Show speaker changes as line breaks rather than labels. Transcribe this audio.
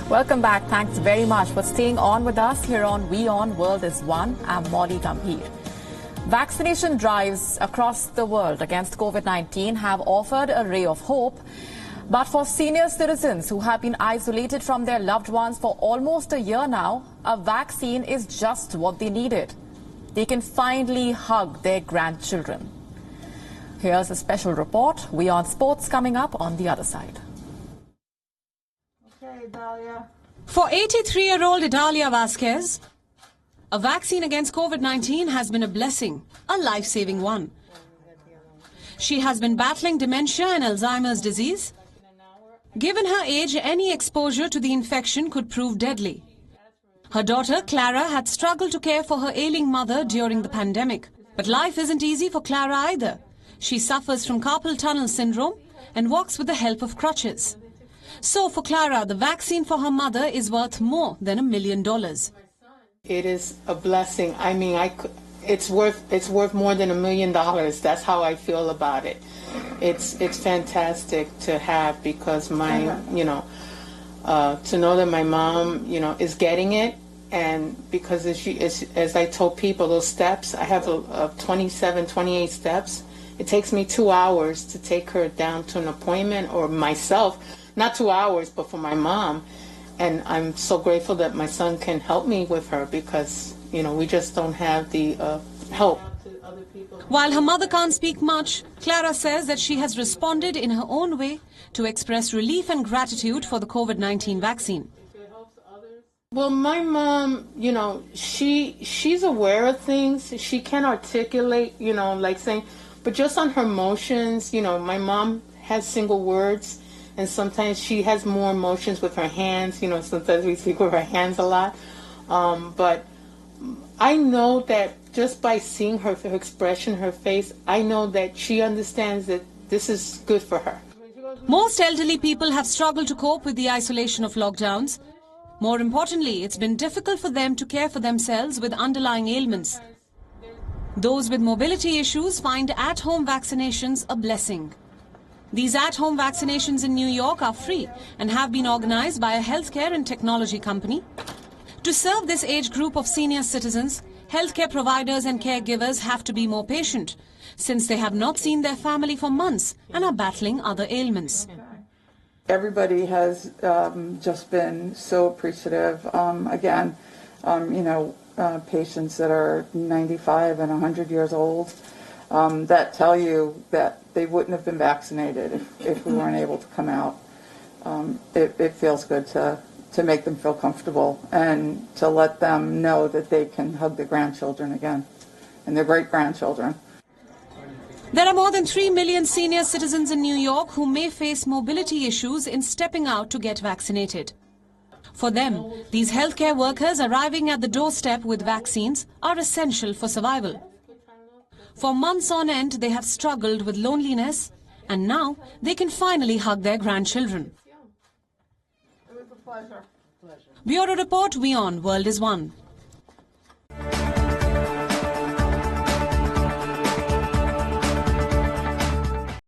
Welcome back. Thanks very much for staying on with us here on WION World is One. I'm Molly Gambhir. Vaccination drives across the world against COVID-19 have offered a ray of hope. But for senior citizens who have been isolated from their loved ones for almost a year now, a vaccine is just what they needed. They can finally hug their grandchildren. Here's a special report. WION Sports coming up on the other side.
For 83-year-old Idalia Vasquez, a vaccine against COVID-19 has been a blessing, a life-saving one. She has been battling dementia and Alzheimer's disease. Given her age, any exposure to the infection could prove deadly. Her daughter, Clara, had struggled to care for her ailing mother during the pandemic. But life isn't easy for Clara either. She suffers from carpal tunnel syndrome and walks with the help of crutches. So for Clara, the vaccine for her mother is worth more than $1 million.
It is a blessing. I mean, it's worth more than $1 million. That's how I feel about it. It's fantastic to have, because my, to know that my mom, is getting it, and because as I told people, those steps, I have 28 steps. It takes me 2 hours to take her down to an appointment, or myself. Not 2 hours, but for my mom. And I'm so grateful that my son can help me with her, because, we just don't have the help.
While her mother can't speak much, Clara says that she has responded in her own way to express relief and gratitude for the COVID-19 vaccine.
Well, my mom, she's aware of things. She can articulate, like saying, but just on her emotions, my mom has single words. And sometimes she has more emotions with her hands. Sometimes we speak with her hands a lot. But I know that just by seeing her expression, her face, I know that she understands that this is good for her.
Most elderly people have struggled to cope with the isolation of lockdowns. More importantly, it's been difficult for them to care for themselves with underlying ailments. Those with mobility issues find at-home vaccinations a blessing. These at-home vaccinations in New York are free and have been organized by a healthcare and technology company. To serve this age group of senior citizens, healthcare providers and caregivers have to be more patient, since they have not seen their family for months and are battling other ailments.
Everybody has just been so appreciative. Patients that are 95 and 100 years old that tell you that they wouldn't have been vaccinated if we weren't able to come out. It feels good to make them feel comfortable and to let them know that they can hug their grandchildren again and their great-grandchildren.
There are more than 3 million senior citizens in New York who may face mobility issues in stepping out to get vaccinated. For them, these healthcare workers arriving at the doorstep with vaccines are essential for survival. For months on end, they have struggled with loneliness, and now they can finally hug their grandchildren.
It was a pleasure.
Bureau Report, WION World is One.